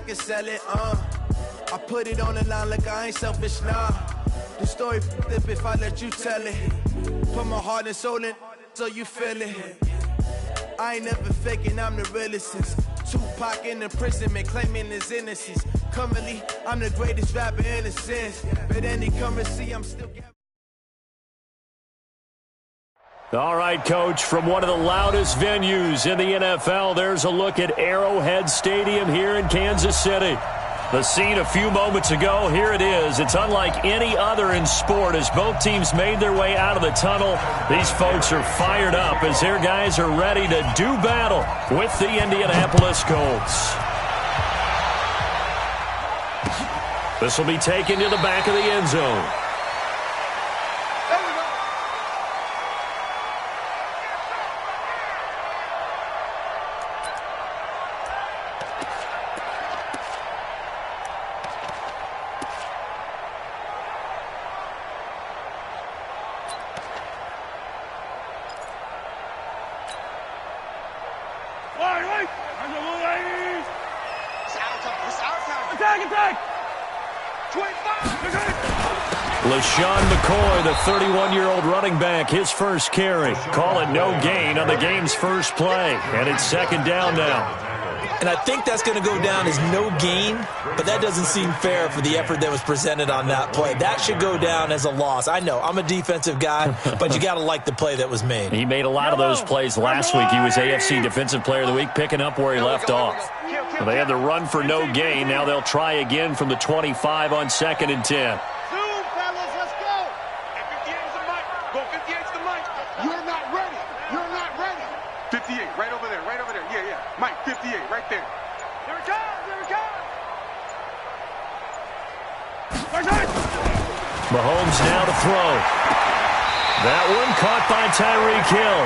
can sell it, I put it on the line like I ain't selfish, nah. The story flip if I let you tell it. Put my heart and soul in so you feel it. I ain't never faking, I'm the realest since Tupac in the prison, man, claiming his innocence. Currently, I'm the greatest rapper in a sense. But any currency, I'm still... All right, Coach, from one of the loudest venues in the NFL, there's a look at Arrowhead Stadium here in Kansas City. The scene a few moments ago, here it is. It's unlike any other in sport as both teams made their way out of the tunnel. These folks are fired up as their guys are ready to do battle with the Indianapolis Colts. This will be taken to the back of the end zone. LaShawn McCoy, the 31-year-old running back, his first carry. Call it no gain on the game's first play, and it's second down now. And I think that's going to go down as no gain, but that doesn't seem fair for the effort that was presented on that play. That should go down as a loss. I know, I'm a defensive guy, but you got to like the play that was made. He made a lot of those plays last week. He was AFC Defensive Player of the Week, picking up where he left off. Well, they had the run for no gain. Now they'll try again from the 25 on 2nd and 10. Mike, 58, right there. Here it comes, here it comes. Mahomes now to throw. That one caught by Tyreek Hill.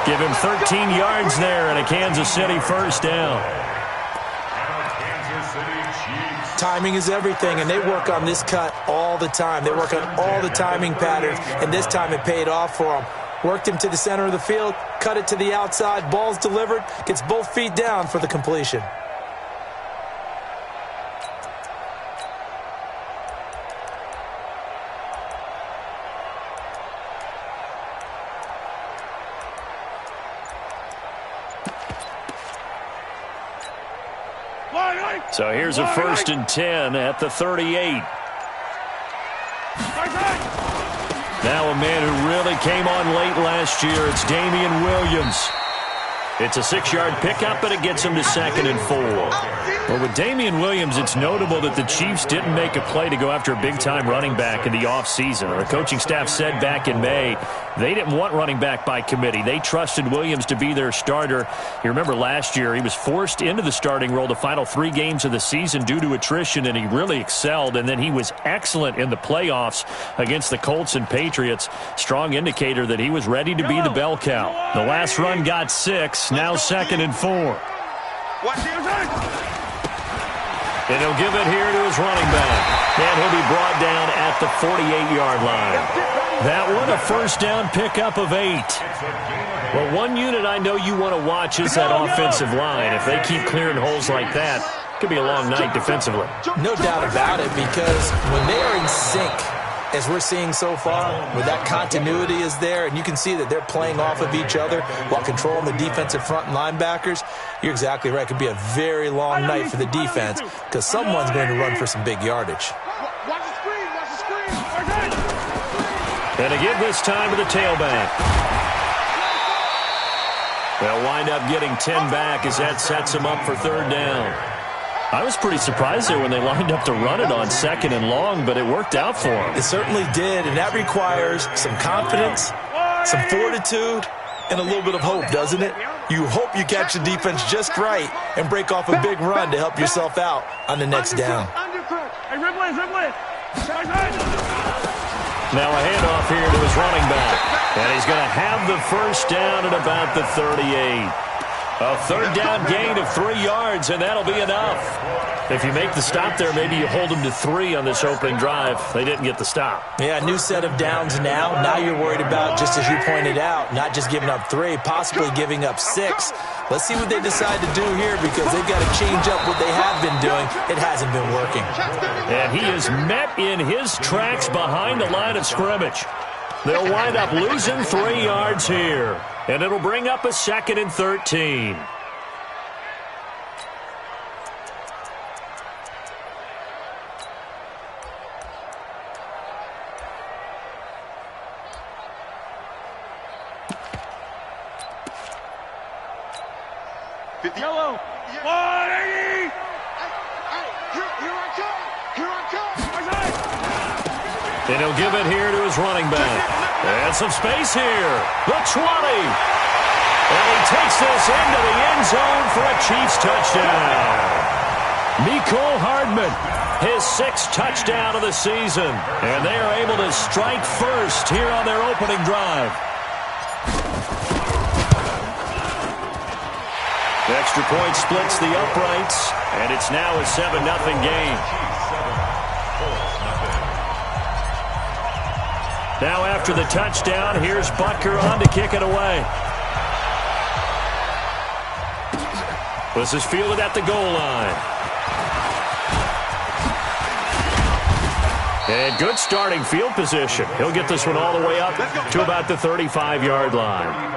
Give him 13 yards there and a Kansas City first down. Timing is everything, and they work on this cut all the time. They work on all the timing patterns, and this time it paid off for them. Worked him to the center of the field, cut it to the outside, ball's delivered, gets both feet down for the completion. So here's a 1st and 10 at the 38. Now a man who really came on late last year, it's Damian Williams. It's a 6-yard pickup, but it gets him to 2nd and 4. Well, with Damian Williams, it's notable that the Chiefs didn't make a play to go after a big-time running back in the offseason. The coaching staff said back in May they didn't want running back by committee. They trusted Williams to be their starter. You remember last year he was forced into the starting role the final 3 games of the season due to attrition, and he really excelled. And then he was excellent in the playoffs against the Colts and Patriots. Strong indicator that he was ready to be the bell cow. The last run got 6, now 2nd and 4. And he'll give it here to his running back. And he'll be brought down at the 48-yard line. That one, a first down pickup of 8. Well, one unit I know you want to watch is that offensive line. If they keep clearing holes like that, it could be a long night defensively. No doubt about it, because when they are in sync, as we're seeing so far, where that continuity is there, and you can see that they're playing off of each other while controlling the defensive front and linebackers, you're exactly right. It could be a very long night for the defense because someone's going to run for some big yardage. And again this time to the tailback. They'll wind up getting 10 back as that sets them up for 3rd down. I was pretty surprised there when they lined up to run it on 2nd and long, but it worked out for them. It certainly did, and that requires some confidence, some fortitude, and a little bit of hope, doesn't it? You hope you catch the defense just right and break off a big run to help yourself out on the next down. Now a handoff here to his running back, and he's going to have the first down at about the 38. A 3rd down gain of 3 yards, and that'll be enough. If you make the stop there, maybe you hold them to 3 on this opening drive. They didn't get the stop. Yeah, new set of downs now. Now you're worried about, just as you pointed out, not just giving up 3, possibly giving up 6. Let's see what they decide to do here because they've got to change up what they have been doing. It hasn't been working. And he is met in his tracks behind the line of scrimmage. They'll wind up losing 3 yards here. And it'll bring up a 2nd and 13. Yellow. 180. Here I come. And he'll give it here to his running back. And some space here. The 20. And he takes this into the end zone for a Chiefs touchdown. Mecole Hardman, his 6th touchdown of the season. And they are able to strike first here on their opening drive. The extra point splits the uprights, and it's now a 7-0 game. Now after the touchdown, here's Butker on to kick it away. This is fielded at the goal line. And good starting field position. He'll get this one all the way up to about the 35-yard line.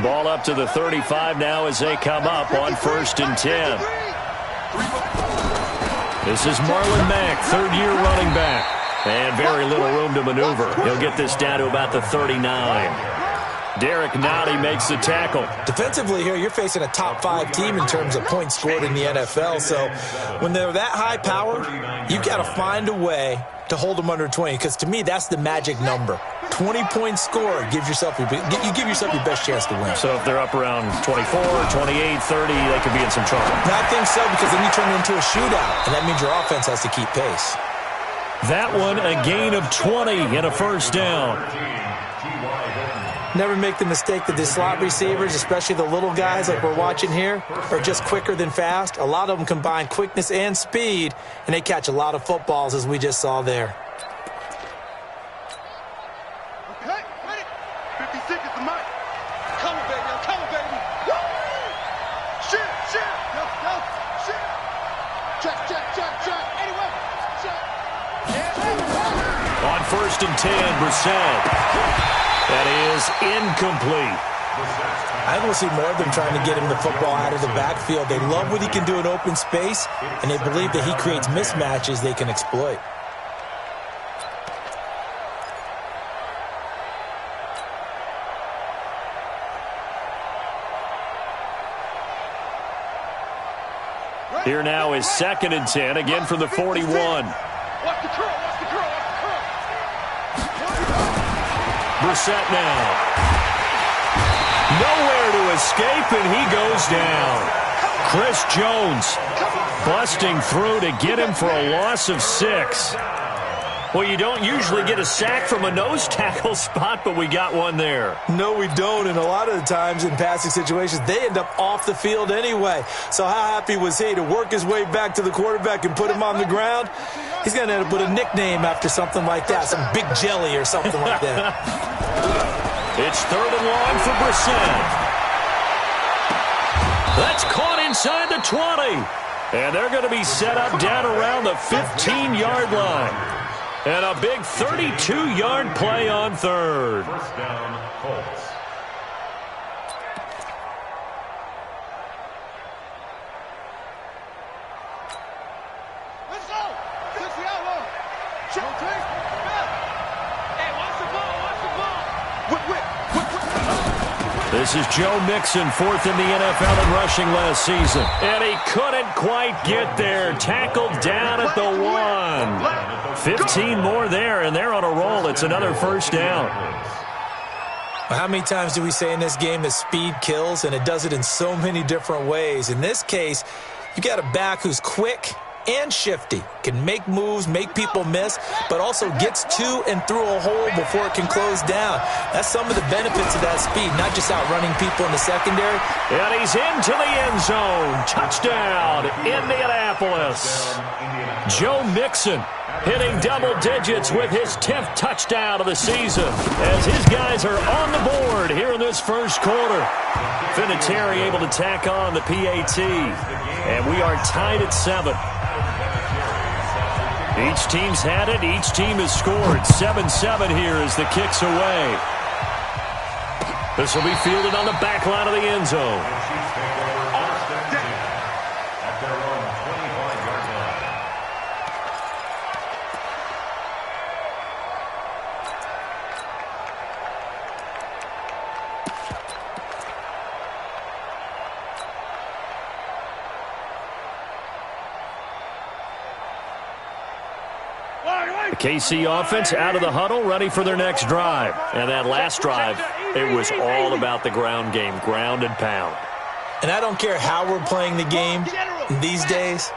Ball up to the 35 now as they come up on 1st and 10. This is Marlon Mack, 3rd-year running back. And very little room to maneuver. He'll get this down to about the 39. Derek Nowdy makes the tackle. Defensively here, you're facing a top-5 team in terms of points scored in the NFL. So when they're that high power, you got to find a way to hold them under 20. Because to me, that's the magic number. 20 points scored, you give yourself your best chance to win. So if they're up around 24, 28, 30, they could be in some trouble. No, I think so, because then you turn it into a shootout, and that means your offense has to keep pace. That one, a gain of 20 and a 1st down. Never make the mistake that the slot receivers, especially the little guys like we're watching here, are just quicker than fast. A lot of them combine quickness and speed, and they catch a lot of footballs, as we just saw there. Okay, ready. 56 is the mic. Come on, baby. Come on, baby. Woo! Shit. Go. Shit. Check. Anyway. Check. On 1st and 10, Brissett. That is incomplete. I want to see more of them trying to get him the football out of the backfield. They love what he can do in open space, and they believe that he creates mismatches they can exploit. Here now is 2nd and 10, again from the 41. Watch the curl. Brissett now. Nowhere to escape, and he goes down. Chris Jones busting through to get him for a loss of 6. Well, you don't usually get a sack from a nose tackle spot, but we got one there. No, we don't, and a lot of the times in passing situations, they end up off the field anyway. So how happy was he to work his way back to the quarterback and put him on the ground? He's going to end up with a nickname after something like that, some Big Jelly or something like that. It's 3rd and long for Brissett. That's caught inside the 20. And they're going to be set up down around the 15-yard line. And a big 32-yard play on 3rd. First down, Colts. Let's go. Let's go. Check. Hey, watch the ball. Whip. This is Joe Mixon, 4th in the NFL in rushing last season. And he couldn't quite get there. Tackled down at the 1. 15 more there, and they're on a roll. It's another 1st down. How many times do we say in this game that speed kills, and it does it in so many different ways? In this case, you got a back who's quick and shifty, can make moves, make people miss, but also gets to and through a hole before it can close down. That's some of the benefits of that speed, not just outrunning people in the secondary. And he's into the end zone. Touchdown, Indianapolis. Joe Mixon hitting double digits with his 10th touchdown of the season as his guys are on the board here in this first quarter. Vinatieri able to tack on the PAT, and we are tied at 7. Each team's had it. Each team has scored. 7-7 here as the kick's away. This will be fielded on the back line of the end zone. The KC offense out of the huddle, ready for their next drive. And that last drive, it was all about the ground game, ground and pound. And I don't care how we're playing the game these days,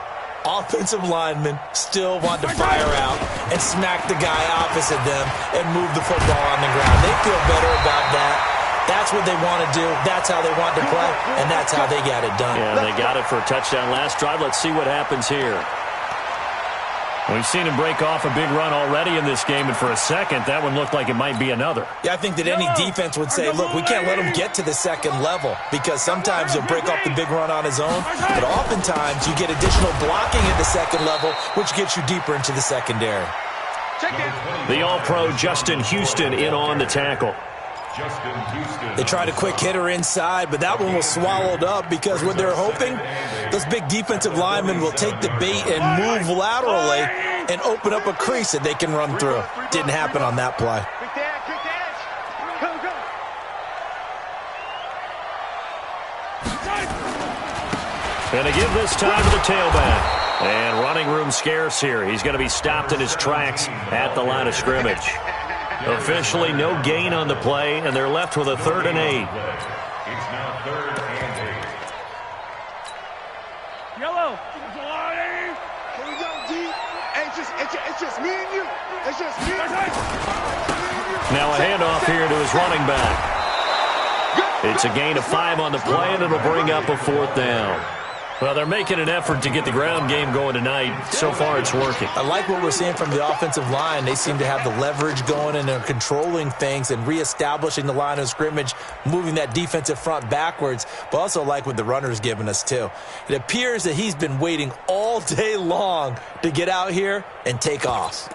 offensive linemen still want to fire out and smack the guy opposite them and move the football on the ground. They feel better about that. That's what they want to do. That's how they want to play, and that's how they got it done. Yeah, they got it for a touchdown last drive. Let's see what happens here. We've seen him break off a big run already in this game, and for a second, that one looked like it might be another. Yeah, I think that any defense would say, look, we can't let him get to the second level because sometimes he'll break off the big run on his own, but oftentimes you get additional blocking at the second level, which gets you deeper into the secondary. The All-Pro Justin Houston in on the tackle. They tried a quick hitter inside, but that one was swallowed up because what they're hoping, those big defensive linemen will take the bait and move laterally and open up a crease that they can run through. Didn't happen on that play. And they give this time to the tailback. And running room scarce here. He's going to be stopped in his tracks at the line of scrimmage. Officially no gain on the play, and they're left with a 3rd and 8. It's now 3rd and 8. Yellow. Here we go, D. It's just me and you. It's just me and you. Now a handoff here to his running back. It's a gain of 5 on the play, and it'll bring up a 4th down. Well, they're making an effort to get the ground game going tonight. So far, it's working. I like what we're seeing from the offensive line. They seem to have the leverage going, and they're controlling things and reestablishing the line of scrimmage, moving that defensive front backwards, but also like what the runner's giving us, too. It appears that he's been waiting all day long to get out here and take off.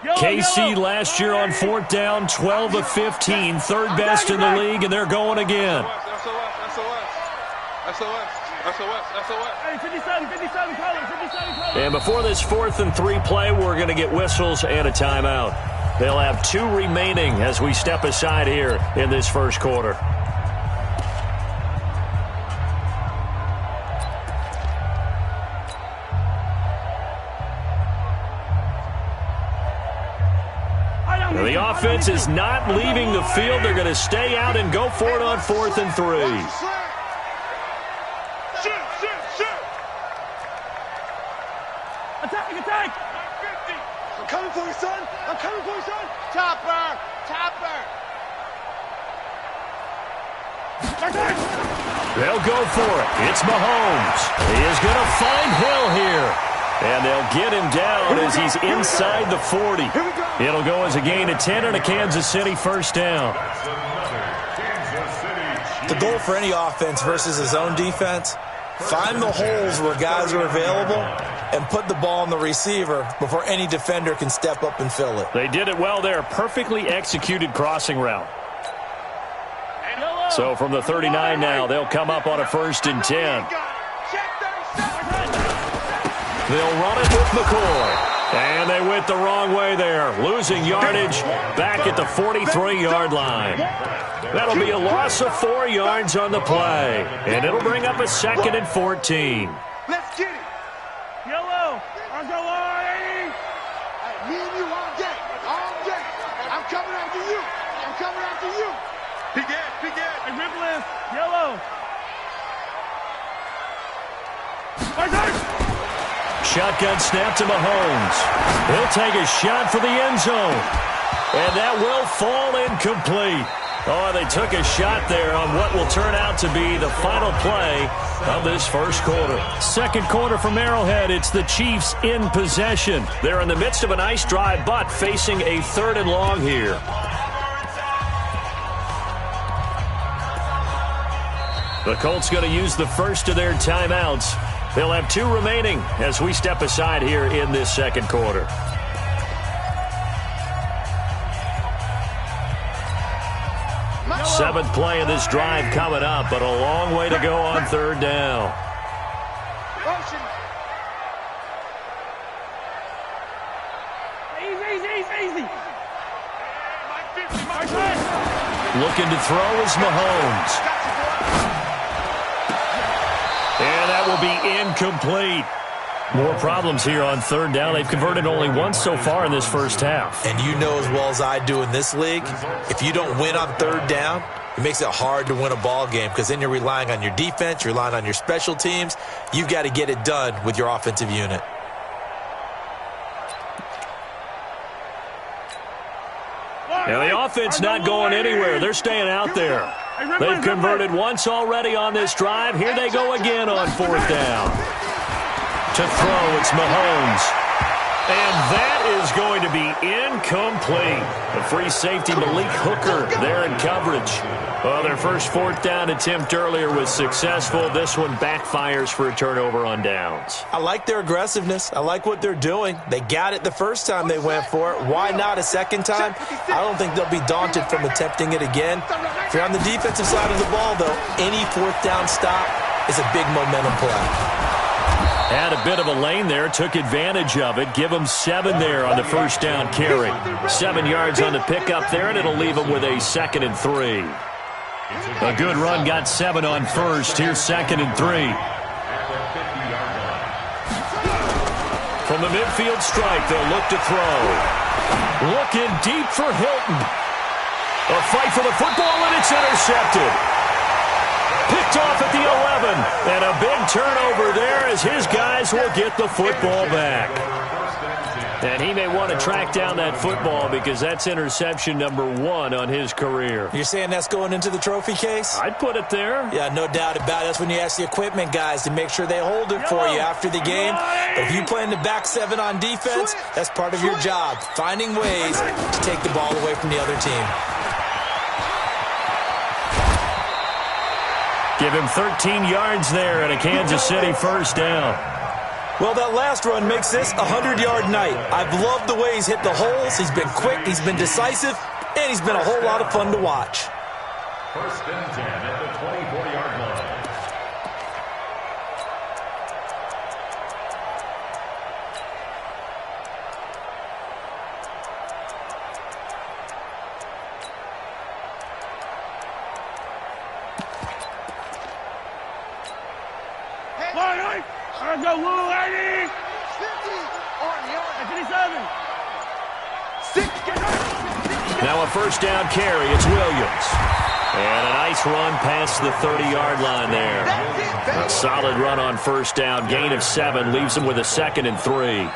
KC last year on 4th down, 12 of 15, 3rd best in the league, and they're going again. And before this 4th and 3 play, we're going to get whistles and a timeout. They'll have 2 remaining as we step aside here in this first quarter. The offense is not leaving the field. They're going to stay out and go for it on 4th and 3. Attack! I'm coming for you, son. I'm coming for you, son. Chopper! They'll go for it. It's Mahomes. He is going to find Hill here. And they'll get him down as he's inside the 40. It'll go as a gain of 10 and a Kansas City 1st down. The goal for any offense versus his own defense, find the holes where guys are available and put the ball on the receiver before any defender can step up and fill it. They did it well there. Perfectly executed crossing route. So from the 39 now, they'll come up on a 1st and 10. They'll run it with McCoy. And they went the wrong way there, losing yardage back at the 43-yard line. That'll be a loss of 4 yards on the play. And it'll bring up a 2nd and 14. Let's get it. Yellow. I'll go on. Me and you, Shotgun snap to Mahomes. He'll take a shot for the end zone. And that will fall incomplete. Oh, they took a shot there on what will turn out to be the final play of this first quarter. Second quarter from Arrowhead. It's the Chiefs in possession. They're in the midst of a nice drive, but facing a 3rd and long here. The Colts going to use the first of their timeouts. They'll have 2 remaining as we step aside here in this second quarter. Seventh play of this drive coming up, but a long way to go on 3rd down. Easy. Looking to throw is Mahomes. And that will be incomplete. More problems here on 3rd down. They've converted only once so far in this first half. And you know as well as I do in this league, if you don't win on 3rd down, it makes it hard to win a ball game because then you're relying on your defense, you're relying on your special teams. You've got to get it done with your offensive unit. Now the offense not going anywhere. They're staying out there. They've converted once already on this drive. Here they go again on 4th down. To throw, it's Mahomes. And that is going to be incomplete. The free safety, Malik Hooker, there in coverage. Well, their first 4th down attempt earlier was successful. This one backfires for a turnover on downs. I like their aggressiveness. I like what they're doing. They got it the first time they went for it. Why not a second time? I don't think they'll be daunted from attempting it again. If you're on the defensive side of the ball, though, any 4th down stop is a big momentum play. Had a bit of a lane there, took advantage of it. Give them 7 there on the first down carry. 7 yards on the pickup there, and it'll leave them with a 2nd and 3. A good run got 7 on first. Here's 2nd and 3. From the midfield strike, they'll look to throw. Looking deep for Hilton. A fight for the football, and it's intercepted. Picked off at the 11, and a big turnover there as his guys will get the football back. And he may want to track down that football because that's interception number 1 on his career. You're saying that's going into the trophy case? I'd put it there. Yeah, no doubt about it. That's when you ask the equipment guys to make sure they hold it for you after the game. But if you play in the back 7 on defense, that's part of your job, finding ways to take the ball away from the other team. Give him 13 yards there and a Kansas City first down. Well, that last run makes this a 100-yard night. I've loved the way he's hit the holes. He's been quick, he's been decisive, and he's been a whole lot of fun to watch. 1st and 10 at the 24-yard line. Now a first down carry. It's Williams. And a nice run past the 30-yard line there. A solid run on first down. Gain of 7 leaves him with a 2nd and 3.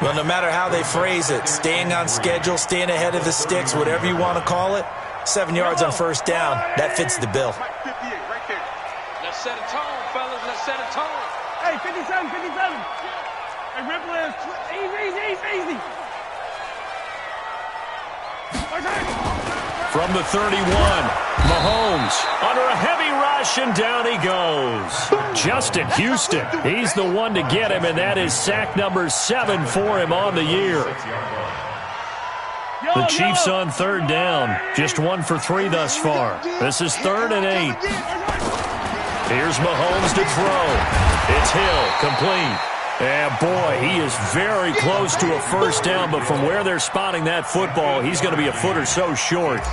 Well, no matter how they phrase it, staying on schedule, staying ahead of the sticks, whatever you want to call it, 7 yards on first down, that fits the bill. Let's set a tone, fellas. Let's set a tone. Hey, 57. Hey, Ripple is easy. From the 31, Mahomes under a heavy rush, and down he goes. Justin Houston, he's the one to get him, and that is sack number 7 for him on the year. The Chiefs on 3rd down, just 1 for 3 thus far. This is 3rd and 8. Here's Mahomes to throw. It's Hill, complete. And boy, he is very close to a first down, but from where they're spotting that football, he's going to be a foot or so short.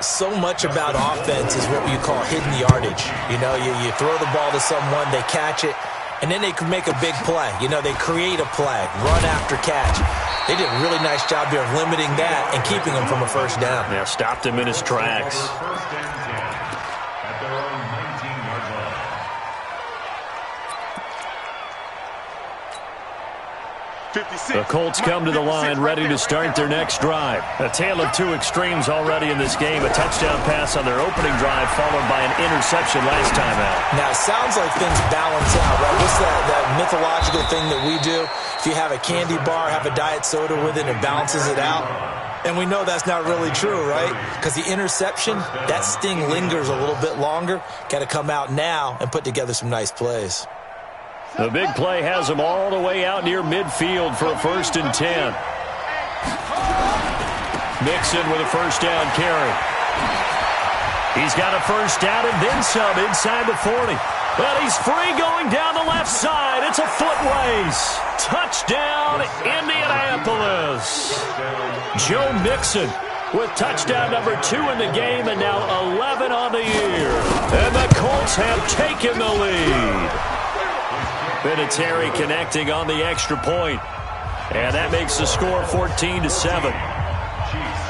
So much about offense is what you call hidden yardage. You know, you throw the ball to someone, they catch it, and then they can make a big play. You know, they create a play, run after catch. They did a really nice job here of limiting that and keeping him from a first down. Yeah, stopped him in his tracks. The Colts come to the line ready to start their next drive. A tale of two extremes already in this game. A touchdown pass on their opening drive followed by an interception last time out. Now, it sounds like things balance out, right? What's that mythological thing that we do? If you have a candy bar, have a diet soda with it, it balances it out. And we know that's not really true, right? Because the interception, that sting lingers a little bit longer. Got to come out now and put together some nice plays. The big play has him all the way out near midfield for a 1st and 10. Mixon with a first down carry. He's got a first down and then some inside the 40. But he's free going down the left side. It's a foot race. Touchdown, Indianapolis. Joe Mixon with touchdown number 2 in the game and now 11 on the year. And the Colts have taken the lead. Vinatieri connecting on the extra point. And that makes the score 14-7.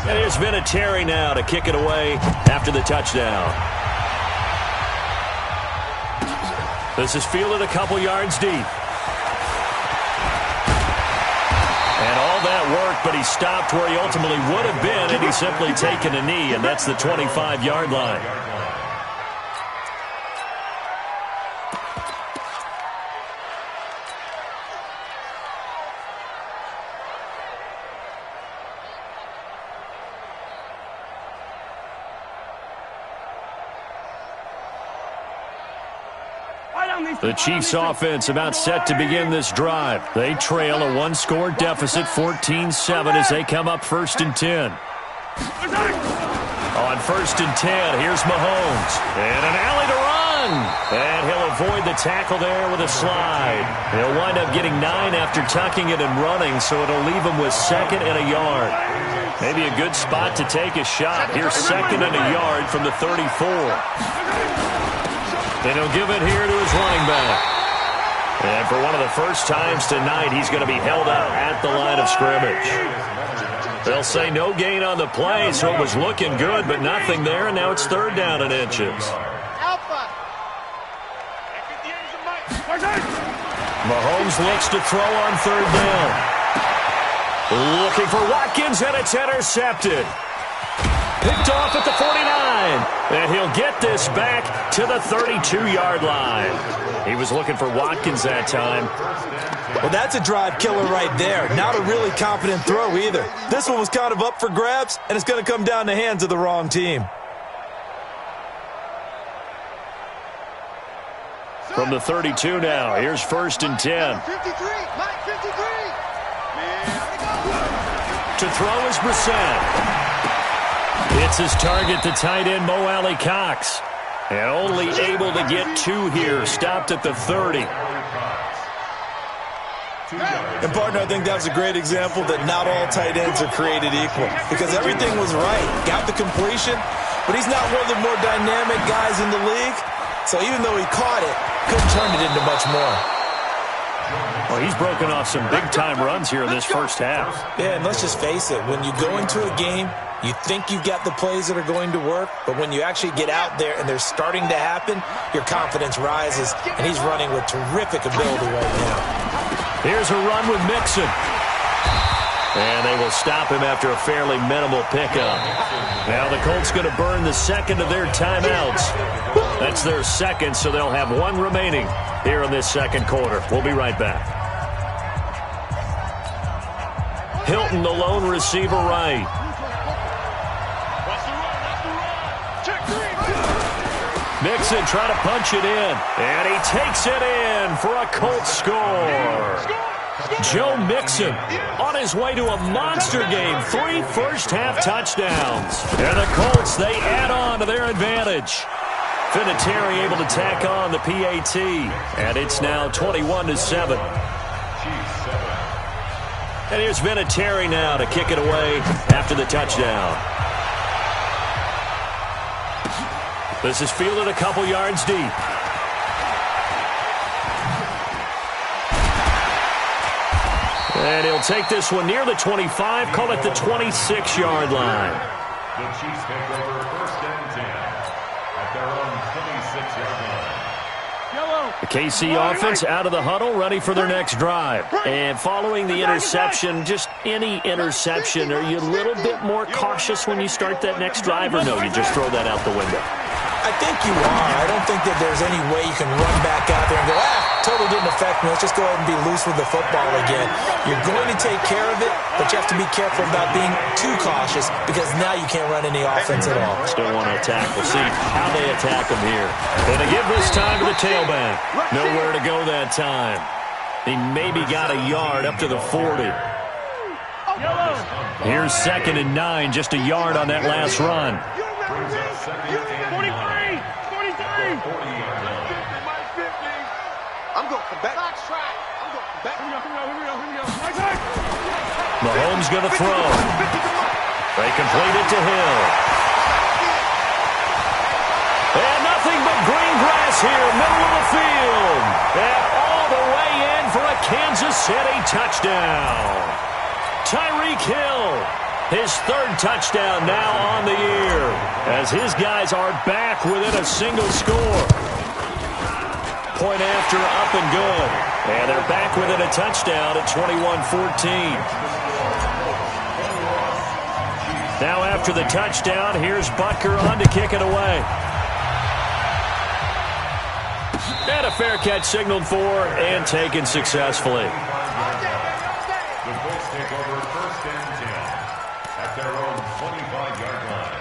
And here's Vinatieri now to kick it away after the touchdown. This is fielded a couple yards deep. And all that work, but he stopped where he ultimately would have been, and he's simply taken a knee, and that's the 25-yard line. The Chiefs offense about set to begin this drive. They trail a one-score deficit, 14-7, as they come up 1st and 10. On 1st and 10, here's Mahomes. And an alley to run. And he'll avoid the tackle there with a slide. He'll wind up getting 9 after tucking it and running, so it'll leave him with 2nd and a yard. Maybe a good spot to take a shot. Here's 2nd and a yard from the 34. And he'll give it here to his running back. And for one of the first times tonight, he's going to be held up at the line of scrimmage. They'll say no gain on the play, so it was looking good, but nothing there, and now it's 3rd down and inches. Mahomes looks to throw on 3rd down. Looking for Watkins, and it's intercepted. Picked off at the 49, and he'll get this back to the 32-yard line. He was looking for Watkins that time. Well, that's a drive killer right there. Not a really confident throw either. This one was kind of up for grabs, and it's going to come down the hands of the wrong team. From the 32 now, here's 1st and 10. To throw is Brissett. It's his target, the tight end, Mo Alley Cox. And only able to get 2 here. Stopped at the 30. And, partner, I think that was a great example that not all tight ends are created equal. Because everything was right. Got the completion, but he's not one of the more dynamic guys in the league. So even though he caught it, couldn't turn it into much more. Well, he's broken off some big-time runs here in this first half. Yeah, and let's just face it. When you go into a game, you think you've got the plays that are going to work, but when you actually get out there and they're starting to happen, your confidence rises, and he's running with terrific ability right now. Here's a run with Mixon. And they will stop him after a fairly minimal pickup. Now the Colts going to burn the 2nd of their timeouts. That's their 2nd, so they'll have 1 remaining here in this 2nd quarter. We'll be right back. Hilton, the lone receiver right. Mixon trying to punch it in, and he takes it in for a Colts score. Joe Mixon on his way to a monster game. 3 first-half touchdowns. And the Colts, they add on to their advantage. Vinatieri able to tack on the PAT, and it's now 21-7. And here's Vinatieri now to kick it away after the touchdown. This is fielded a couple yards deep. And he'll take this one near the 25, call it the 26-yard line. The Chiefs take over 1st and 10 at their own 26-yard line. The KC offense out of the huddle, ready for their next drive. And following the interception, just any interception, are you a little bit more cautious when you start that next drive, or no, you just throw that out the window? I think you are. I don't think that there's any way you can run back out there and go, totally didn't affect me. Let's just go ahead and be loose with the football again. You're going to take care of it, but you have to be careful about being too cautious because now you can't run any offense at all. Still want to attack. We'll see how they attack them here. Going to give this time to the tailback. Nowhere to go that time. He maybe got a yard up to the 40. Here's 2nd and 9, just a yard on that last run. 43. I'm going back. I'm going back. Mahomes going to throw. They complete it to Hill. And nothing but green grass here, middle of the field. And all the way in for a Kansas City touchdown. Tyreek Hill, his 3rd touchdown now on the year, as his guys are back within a single score. Point after, up and good. And they're back within a touchdown at 21-14. Now after the touchdown, here's Butker on to kick it away. And a fair catch signaled for and taken successfully. The Colts take over 1st and 10 at their own 25-yard line.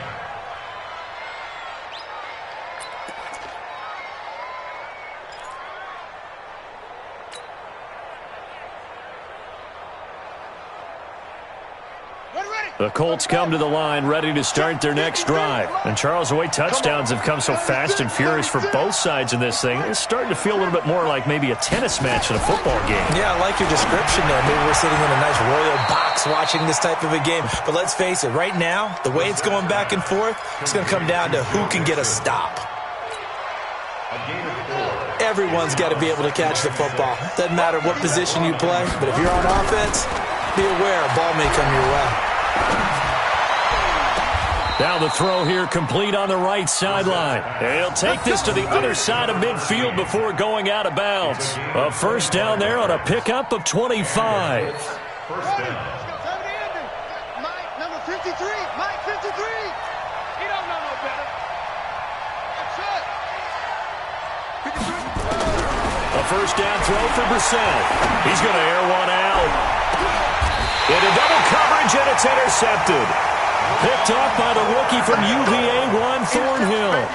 The Colts come to the line ready to start their next drive. And Charles, the way touchdowns have come so fast and furious for both sides in this thing, it's starting to feel a little bit more like maybe a tennis match in a football game. Yeah, I like your description there. Maybe we're sitting in a nice royal box watching this type of a game. But let's face it, right now, the way it's going back and forth, it's going to come down to who can get a stop. Everyone's got to be able to catch the football. Doesn't matter what position you play, but if you're on offense, be aware a ball may come your way. Now the throw here complete on the right sideline. He'll take this to the other side of midfield before going out of bounds. A 1st down there on a pickup of 25. 1st down. Mike, number 53. Mike, 53. He don't know no better. That's it. 53. A 1st down throw for Brissett. He's going to air one out. Into double coverage, and it's intercepted. Picked off by the rookie from UVA, Juan Thornhill.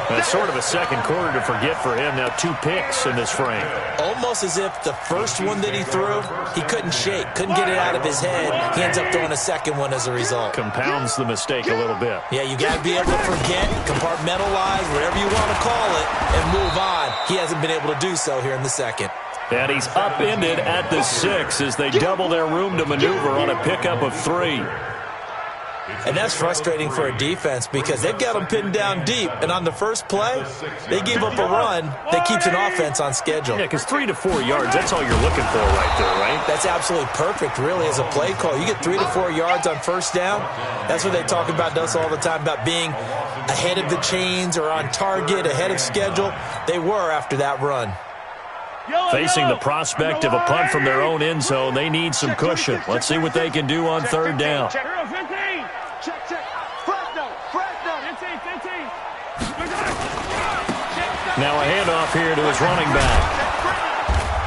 That's sort of a second quarter to forget for him. Now 2 picks in this frame. Almost as if the first one that he threw, he couldn't shake, couldn't get it out of his head. He ends up throwing a second one as a result. Compounds the mistake a little bit. Yeah, you got to be able to forget, compartmentalize, whatever you want to call it, and move on. He hasn't been able to do so here in the second. And he's upended at the 6 as they double their room to maneuver on a pickup of 3. And that's frustrating for a defense because they've got them pinned down deep. And on the first play, they gave up a run that keeps an offense on schedule. Yeah, because 3 to 4 yards, that's all you're looking for right there, right? That's absolutely perfect, really, as a play call. You get 3 to 4 yards on 1st down. That's what they talk about us all the time, about being ahead of the chains or on target, ahead of schedule. They were after that run. Facing the prospect of a punt from their own end zone, they need some cushion. Let's see what they can do on 3rd down. Check. Fresno. 15. Now a handoff here to his running back.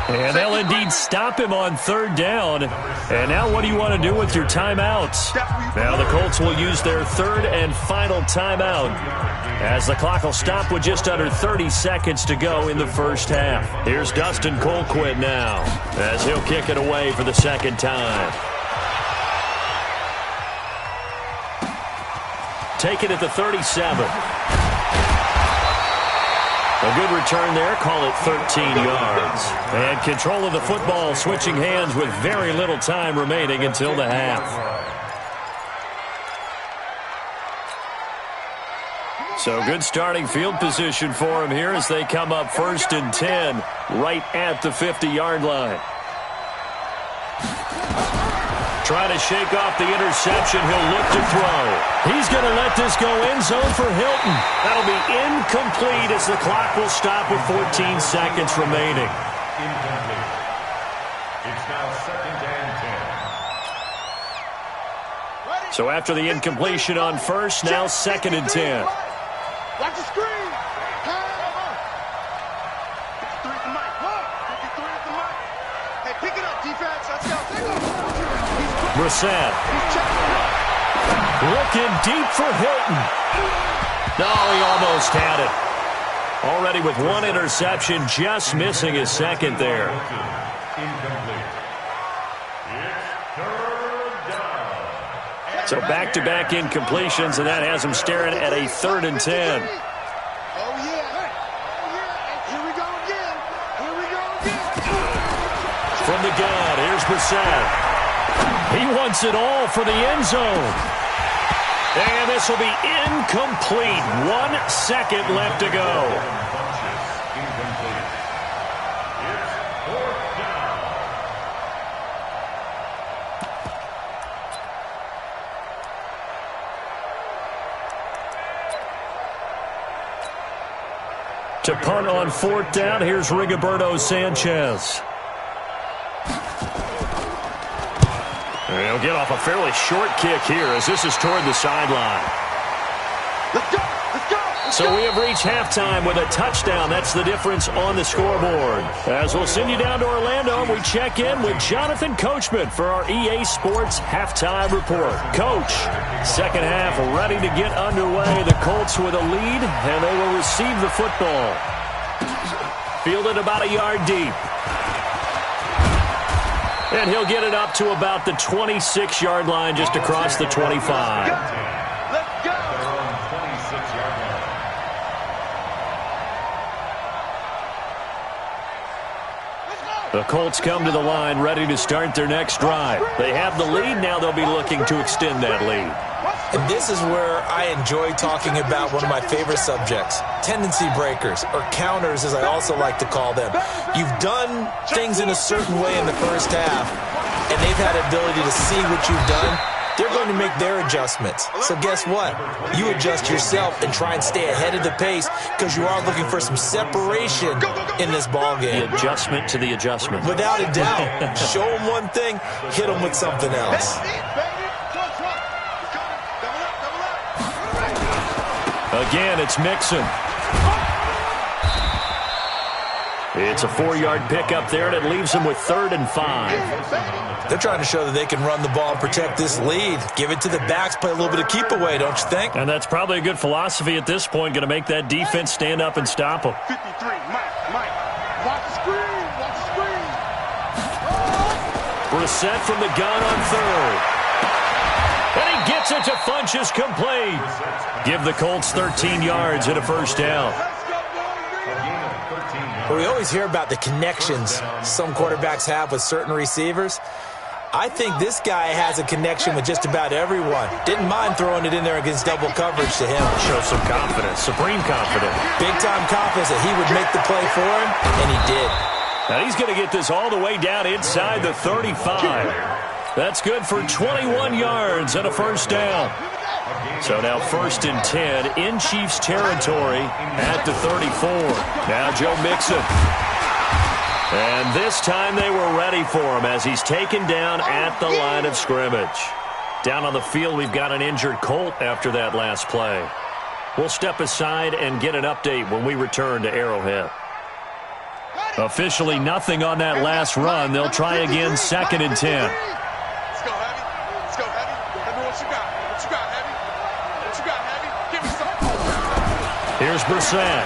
And they'll indeed stop him on 3rd down. And now what do you want to do with your timeouts? Now the Colts will use their 3rd and final timeout, as the clock will stop with just under 30 seconds to go in the 1st half. Here's Dustin Colquitt now, as he'll kick it away for the 2nd time. Take it at the 37. A good return there, call it 13 yards. And control of the football switching hands with very little time remaining until the half. So good starting field position for him here as they come up 1st and 10 right at the 50-yard line. try to shake off the interception. He'll look to throw. He's going to let this go end zone for Hilton. That'll be incomplete as the clock will stop with 14 seconds remaining. Incomplete. It's now 2nd and 10. So after the incompletion on first, now 2nd and 10. Watch the screen. 53 at the mic. 53 at the mic. Hey, pick it up, defense. Let's go. Brissett. Looking deep for Hilton. No, he almost had it. Already with one interception, just missing his second there. Incomplete. It's 3rd down. So back-to-back incompletions, and that has him staring at a 3rd and 10. Oh, yeah. Here we go again. Here we go again. From the gun, here's Brissett. He wants it all for the end zone. And this will be incomplete. 1 second left to go. Incomplete. It's 4th down. To punt on 4th down, here's Rigoberto Sanchez. He'll get off a fairly short kick here as this is toward the sideline. Let's go. Let's go. So we have reached halftime with a touchdown. That's the difference on the scoreboard. As we'll send you down to Orlando, we check in with Jonathan Coachman for our EA Sports Halftime Report. Coach, second half ready to get underway. The Colts with a lead, and they will receive the football. Fielded about a yard deep. And he'll get it up to about the 26-yard line just across the 25. Let's go. Their own 26-yard line. The Colts come to the line ready to start their next drive. They have the lead. Now they'll be looking to extend that lead. And this is where I enjoy talking about one of my favorite subjects, tendency breakers, or counters as I also like to call them. You've done things in a certain way in the first half, and they've had the ability to see what you've done. They're going to make their adjustments. So guess what? You adjust yourself and try and stay ahead of the pace because you are looking for some separation in this ball game. The adjustment to the adjustment. Without a doubt. Show them one thing, hit them with something else. Again, it's Mixon. It's a 4-yard pickup there, and it leaves them with 3rd and 5. They're trying to show that they can run the ball and protect this lead. Give it to the backs, play a little bit of keep away, don't you think? And that's probably a good philosophy at this point, going to make that defense stand up and stop them. 53, Mike. Watch the screen. Watch the screen. Brissett from the gun on 3rd. And he gets it to Funchess complete. Give the Colts 13 yards and a first down. Well, we always hear about the connections some quarterbacks have with certain receivers. I think this guy has a connection with just about everyone. Didn't mind throwing it in there against double coverage to him. Shows some confidence, supreme confidence. Big-time confidence that he would make the play for him, and he did. Now he's going to get this all the way down inside the 35. That's good for 21 yards and a first down. So now 1st and 10 in Chiefs territory at the 34. Now Joe Mixon. And this time they were ready for him as he's taken down at the line of scrimmage. Down on the field, we've got an injured Colt after that last play. We'll step aside and get an update when we return to Arrowhead. Officially nothing on that last run. They'll try again 2nd and 10. Let's go, Heavy. Let's go, Heavy. Tell me what you got. What you got, Heavy? What you got, Heavy? Give me something. Here's Brissett.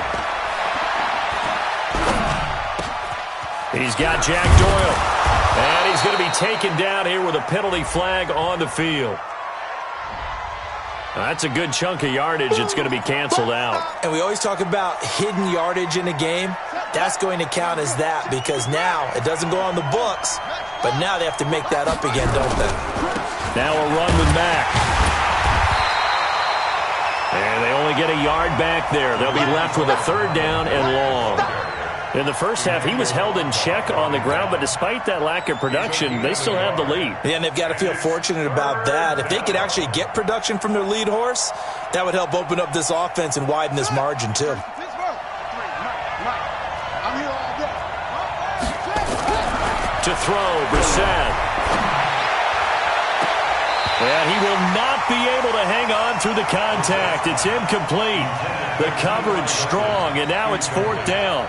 He's got Jack Doyle. And he's going to be taken down here with a penalty flag on the field. That's a good chunk of yardage. It's going to be canceled out. And we always talk about hidden yardage in a game. That's going to count as that because now it doesn't go on the books, but now they have to make that up again, don't they? Now a run with Mack. And they only get a yard back there. They'll be left with a 3rd down and long. In the first half, he was held in check on the ground, but despite that lack of production, they still have the lead. Yeah, and they've got to feel fortunate about that. If they could actually get production from their lead horse, that would help open up this offense and widen this margin, too. To throw, Brissett. And he will not be able to hang on through the contact. It's incomplete. The coverage strong, and now it's 4th down.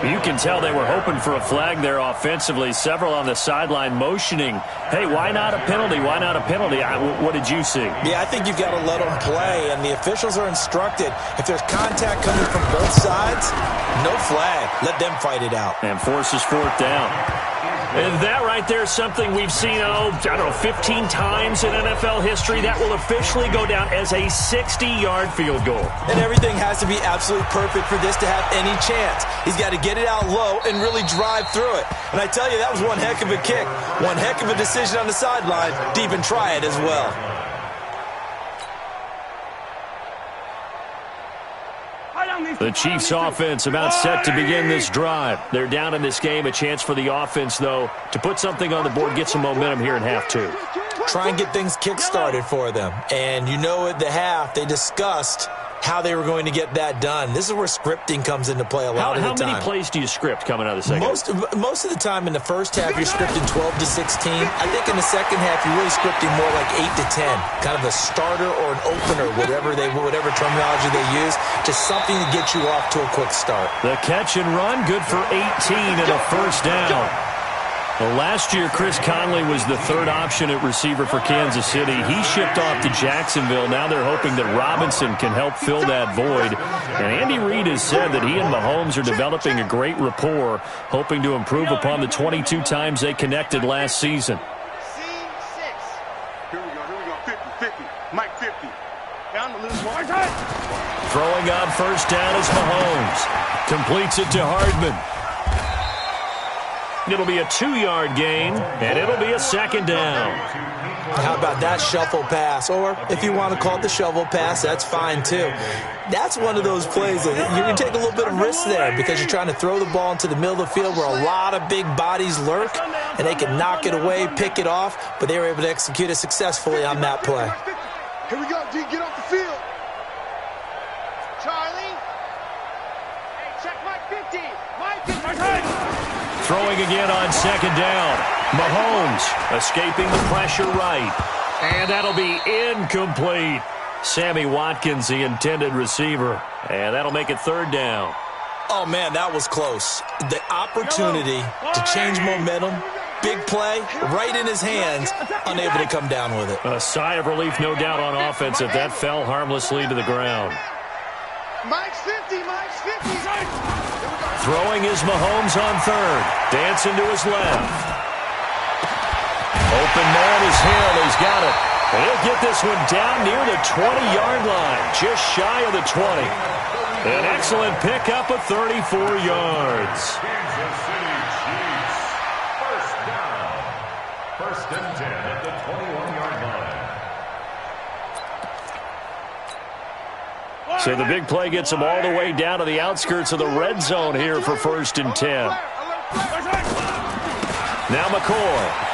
You can tell they were hoping for a flag there offensively. Several on the sideline motioning, hey, why not a penalty? Why not a penalty? What did you see? Yeah, I think you've got to let them play, and the officials are instructed, if there's contact coming from both sides, no flag. Let them fight it out. And forces 4th down. And that right there is something we've seen, 15 times in NFL history. That will officially go down as a 60-yard field goal. And everything has to be absolutely perfect for this to have any chance. He's got to get it out low and really drive through it. And I tell you, that was one heck of a kick. One heck of a decision on the sideline to even try it as well. The Chiefs offense about set to begin this drive. They're down in this game. A chance for the offense, though, to put something on the board, get some momentum here in half 2. Try and get things kick-started for them. And you know at the half, they discussed how they were going to get that done. This is where scripting comes into play a lot of the time. How many plays do you script coming out of the second half? Most of the time in the first half, you're scripting 12 to 16. I think in the second half, you're really scripting more like 8 to 10. Kind of a starter or an opener, whatever terminology they use. Just something to get you off to a quick start. The catch and run, good for 18 and a 1st down. Well, last year, Chris Conley was the 3rd option at receiver for Kansas City. He shipped off to Jacksonville. Now they're hoping that Robinson can help fill that void. And Andy Reid has said that he and Mahomes are developing a great rapport, hoping to improve upon the 22 times they connected last season. Here we go, 50, Mike 50. Down the loose one. Throwing on 1st down is Mahomes. Completes it to Hardman. It'll be a 2-yard gain, and it'll be a 2nd down. How about that shuffle pass? Or if you want to call it the shovel pass, that's fine too. That's one of those plays that you're going to take a little bit of risk there because you're trying to throw the ball into the middle of the field where a lot of big bodies lurk, and they can knock it away, pick it off, but they were able to execute it successfully on that play. Here we go, D, get off the field. Charlie. Hey, check Mike 50. Mike 50. Throwing again on 2nd down. Mahomes escaping the pressure right. And that'll be incomplete. Sammy Watkins, the intended receiver. And that'll make it 3rd down. Oh, man, that was close. The opportunity to change momentum, big play, right in his hands, unable to come down with it. A sigh of relief, no doubt, on offense if that fell harmlessly to the ground. Mike's 50, Mike's 50. Throwing is Mahomes on 3rd. Dancing to his left. Open man is Hill. He's got it. And he'll get this one down near the 20-yard line. Just shy of the 20. An excellent pickup of 34 yards. Kansas City Chiefs. 1st down. 1st and 10 at the 21-yard line. So the big play gets him all the way down to the outskirts of the red zone here for 1st and 10. Now McCoy.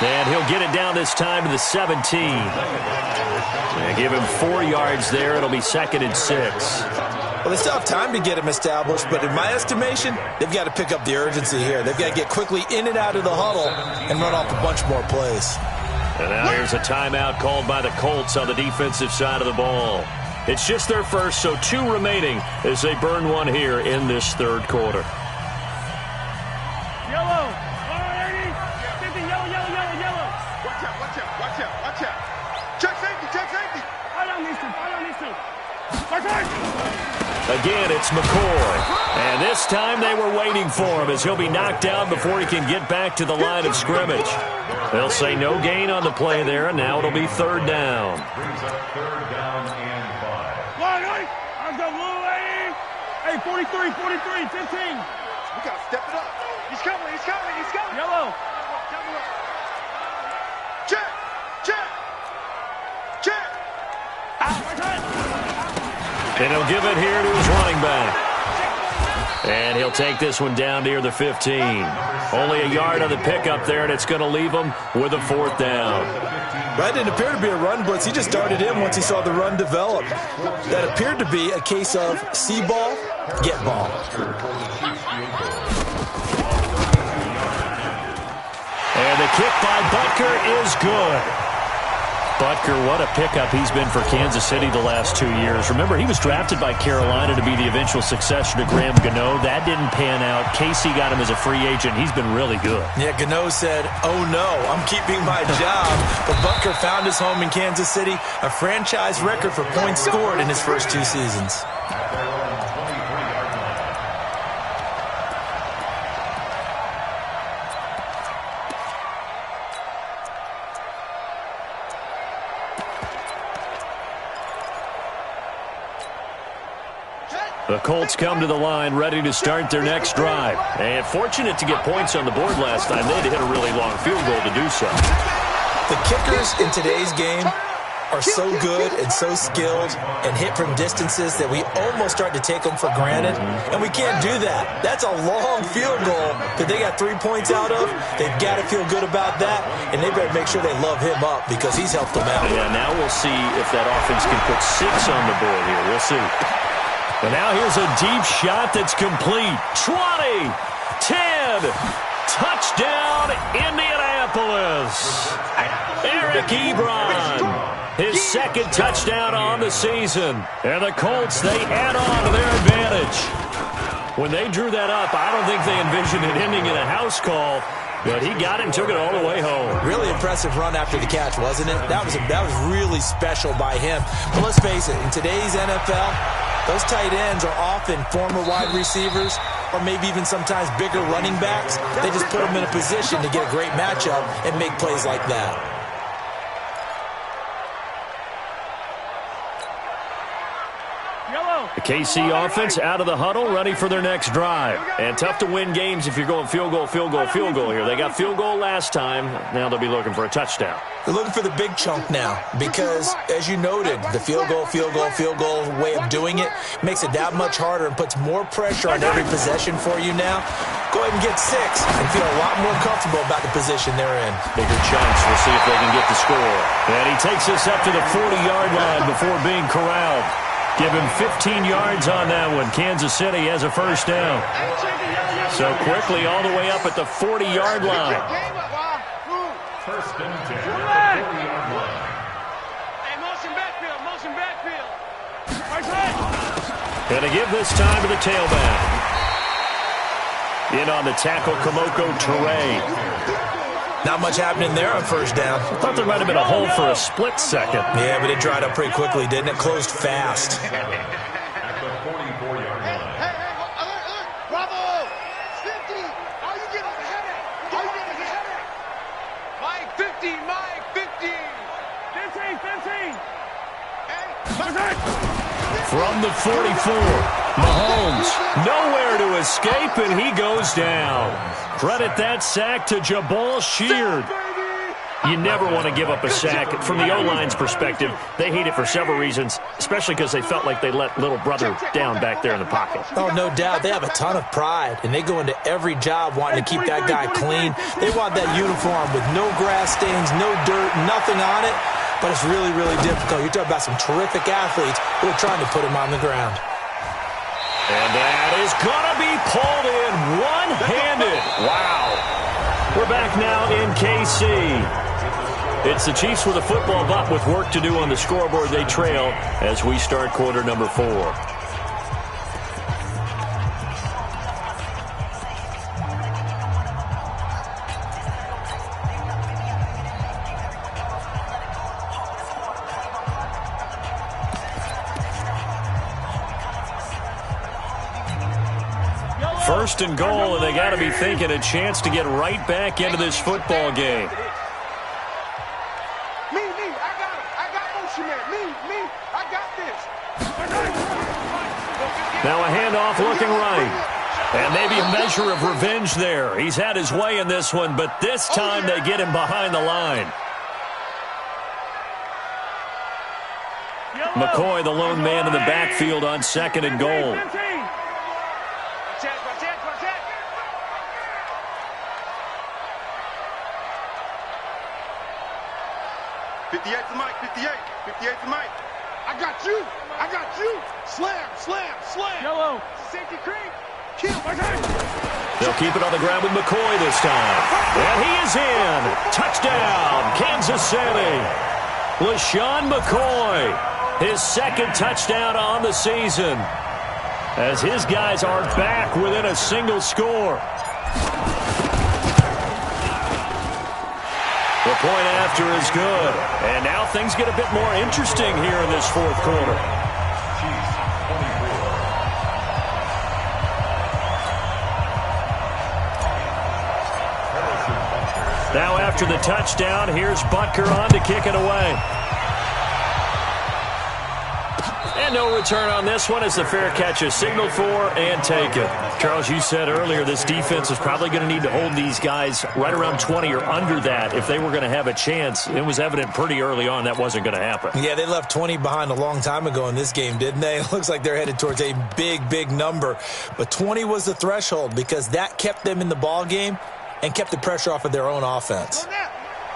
And he'll get it down this time to the 17. And give him 4 yards there. It'll be 2nd and 6. Well, they still have time to get him established, but in my estimation, they've got to pick up the urgency here. They've got to get quickly in and out of the huddle and run off a bunch more plays. And now here's a timeout called by the Colts on the defensive side of the ball. It's just their first, so 2 remaining as they burn one here in this 3rd quarter. Yellow. Yellow. Watch out. Check safety. Fight on these two. Again, it's McCoy. And this time they were waiting for him as he'll be knocked down before he can get back to the line of scrimmage. They'll say no gain on the play there, and now it'll be 3rd down. Brings up 3rd down and 5. I've got blue lady. Hey, 43, 15. We got to step it up. He's coming. Yellow. Check. And he'll give it here to his running back. And he'll take this one down near the 15. Only a yard on the pickup there, and it's going to leave him with a 4th down. That didn't appear to be a run blitz. He just darted in once he saw the run develop. That appeared to be a case of see ball, get ball. And the kick by Butker is good. Butker, what a pickup he's been for Kansas City the last 2 years. Remember, he was drafted by Carolina to be the eventual successor to Graham Gano. That didn't pan out. Casey got him as a free agent. He's been really good. Yeah, Gano said, oh no, I'm keeping my job. But Butker found his home in Kansas City, a franchise record for points scored in his first 2 seasons. The Colts come to the line ready to start their next drive. And fortunate to get points on the board last time. They had to hit a really long field goal to do so. The kickers in today's game are so good and so skilled and hit from distances that we almost start to take them for granted. And we can't do that. That's a long field goal that they got 3 points out of. They've got to feel good about that. And they better make sure they love him up because he's helped them out. Yeah, now we'll see if that offense can put 6 on the board here. We'll see. But now here's a deep shot that's complete. 20, 10, touchdown, Indianapolis. Eric Ebron, his 2nd touchdown on the season. And the Colts, they add on to their advantage. When they drew that up, I don't think they envisioned it ending in a house call. But he got it and took it all the way home. Really impressive run after the catch, wasn't it? That was really special by him. But let's face it, in today's NFL, those tight ends are often former wide receivers or maybe even sometimes bigger running backs. They just put them in a position to get a great matchup and make plays like that. The KC offense out of the huddle, ready for their next drive. And tough to win games if you're going field goal, field goal, field goal here. They got field goal last time. Now they'll be looking for a touchdown. They're looking for the big chunk now because, as you noted, the field goal way of doing it makes it that much harder and puts more pressure on every possession for you now. Go ahead and get 6 and feel a lot more comfortable about the position they're in. Bigger chunks. We'll see if they can get the score. And he takes us up to the 40-yard line before being corralled. Give him 15 yards on that one. Kansas City has a 1st down. So quickly all the way up at the 40-yard line. 1st and 10 at the 40-yard line. Hey, motion backfield. Gonna give this time to the tailback. In on the tackle, Kamoko Toure. Not much happening there on 1st down. I thought there might have been a hole for a split second. Yeah, but it dried up pretty quickly, didn't it? Closed fast. At the 44-yard line. Hey, alert, bravo! 50! How you getting ahead of it? Mike 50! 15. From the 44, Mahomes nowhere to escape, and he goes down. Credit that sack to Jabal Sheard. You never want to give up a sack. From the O-line's perspective, they hate it for several reasons, especially because they felt like they let little brother down back there in the pocket. Oh, no doubt. They have a ton of pride, and they go into every job wanting to keep that guy clean. They want that uniform with no grass stains, no dirt, nothing on it. But it's really, really difficult. You're talking about some terrific athletes who are trying to put him on the ground. And that is going to be pulled in one-handed. Wow. We're back now in KC. It's the Chiefs with a football, but with work to do on the scoreboard, they trail as we start quarter number 4. First and goal, and they got to be thinking a chance to get right back into this football game. Me, I got motion man. Me, I got this. Now a handoff looking right. And maybe a measure of revenge there. He's had his way in this one, but this time they get him behind the line. McCoy, the lone man in the backfield on 2nd and goal. Check. 58 to Mike. I got you. I got you. Slam, slam, slam. Yellow. Safety cream. Kill. They'll keep it on the ground with McCoy this time. And he is in. Touchdown, Kansas City. LaShawn McCoy, his second touchdown on the season, as his guys are back within a single score. The point after is good. And now things get a bit more interesting here in this fourth quarter. Now after the touchdown, here's Butker on to kick it away. And no return on this one as the fair catch is signaled for and taken. Charles, you said earlier this defense is probably going to need to hold these guys right around 20 or under that if they were going to have a chance. It was evident pretty early on that wasn't going to happen. Yeah, they left 20 behind a long time ago in this game, didn't they? It looks like they're headed towards a big, big number. But 20 was the threshold because that kept them in the ball game and kept the pressure off of their own offense.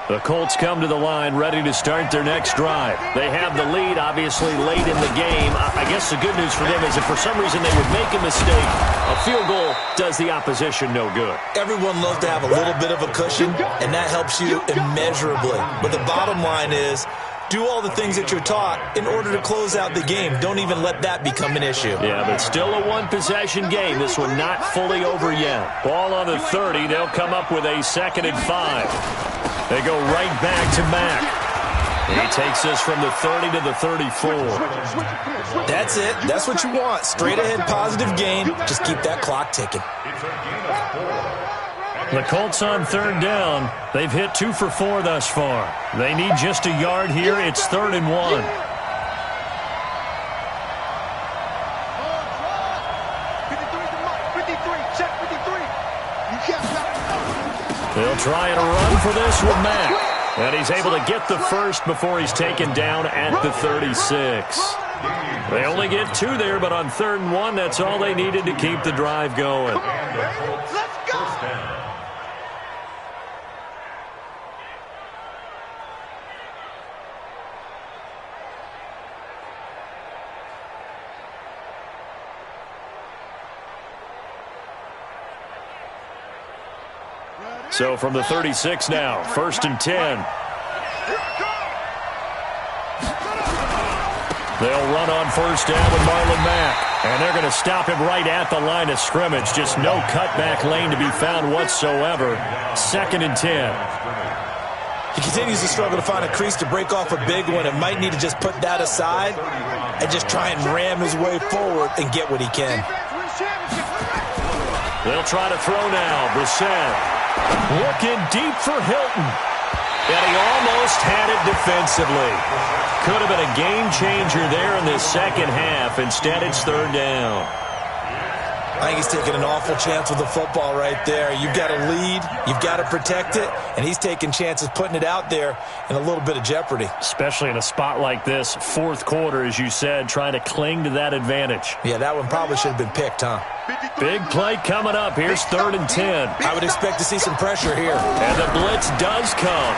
The Colts come to the line ready to start their next drive. They have the lead, obviously, late in the game. I guess the good news for them is if for some reason they would make a mistake, a field goal does the opposition no good. Everyone loves to have a little bit of a cushion, and that helps you immeasurably. But the bottom line is, do all the things that you're taught in order to close out the game. Don't even let that become an issue. Yeah, but still a one-possession game. This one not fully over yet. Ball on the 30. They'll come up with a 2nd and 5. They go right back to Mack. He takes this from the 30 to the 34. That's it. That's what you want. Straight ahead positive gain. Just keep that clock ticking. The Colts on 3rd down. They've hit 2 for 4 thus far. They need just a yard here. It's 3rd and 1. They'll try and run for this with Mack. And he's able to get the first before he's taken down at the 36. They only get 2 there, but on 3rd and 1, that's all they needed to keep the drive going. Let's go. So from the 36 now, 1st and 10. They'll run on 1st down with Marlon Mack. And they're going to stop him right at the line of scrimmage. Just no cutback lane to be found whatsoever. 2nd and 10. He continues to struggle to find a crease to break off a big one and might need to just put that aside and just try and ram his way forward and get what he can. They'll try to throw now. Brissett looking deep for Hilton. And he almost had it defensively. Could have been a game changer there in this second half. Instead, it's 3rd down. I think he's taking an awful chance with the football right there. You've got to lead, you've got to protect it, and he's taking chances putting it out there in a little bit of jeopardy. Especially in a spot like this, 4th quarter, as you said, trying to cling to that advantage. Yeah, that one probably should have been picked, huh? Big play coming up. Here's 3rd and 10. I would expect to see some pressure here. And the blitz does come.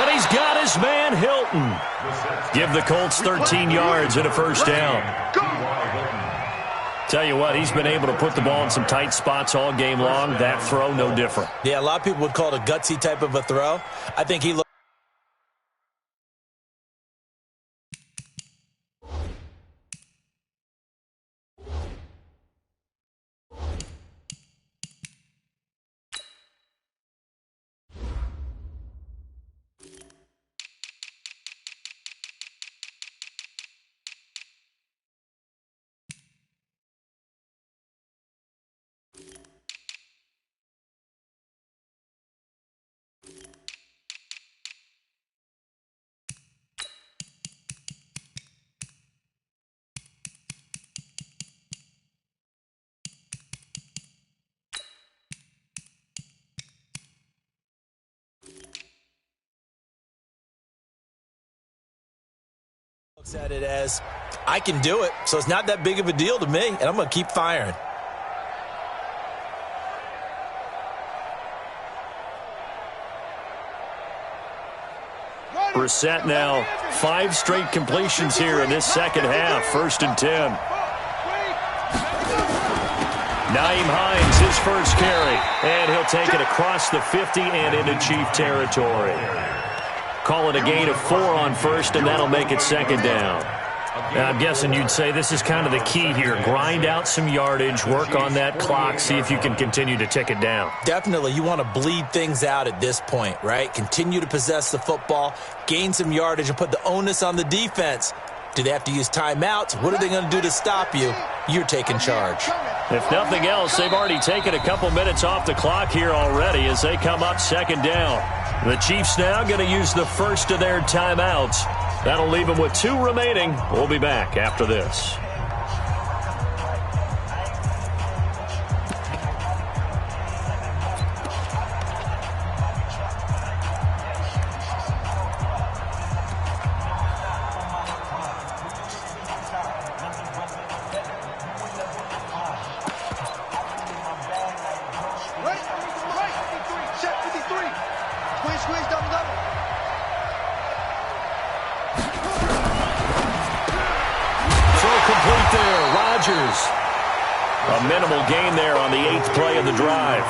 And he's got his man, Hilton. Give the Colts 13 yards and a 1st down. Tell you what, he's been able to put the ball in some tight spots all game long. That throw, no different. Yeah, a lot of people would call it a gutsy type of a throw. I think he looked. Looks at it as, I can do it, so it's not that big of a deal to me, and I'm going to keep firing. Brissett now 5 straight completions here in this second half. 1st and 10. Nyheim Hines, his first carry, and he'll take it across the 50 and into Chief territory. Call it a gain of 4 on 1st, and that'll make it 2nd down. I'm guessing you'd say this is kind of the key here. Grind out some yardage, work on that clock, see if you can continue to tick it down. Definitely. You want to bleed things out at this point, right? Continue to possess the football, gain some yardage, and put the onus on the defense. Do they have to use timeouts? What are they going to do to stop you? You're taking charge. If nothing else, they've already taken a couple minutes off the clock here already as they come up 2nd down. The Chiefs now going to use the first of their timeouts. That'll leave them with 2 remaining. We'll be back after this. A minimal gain there on the 8th play of the drive.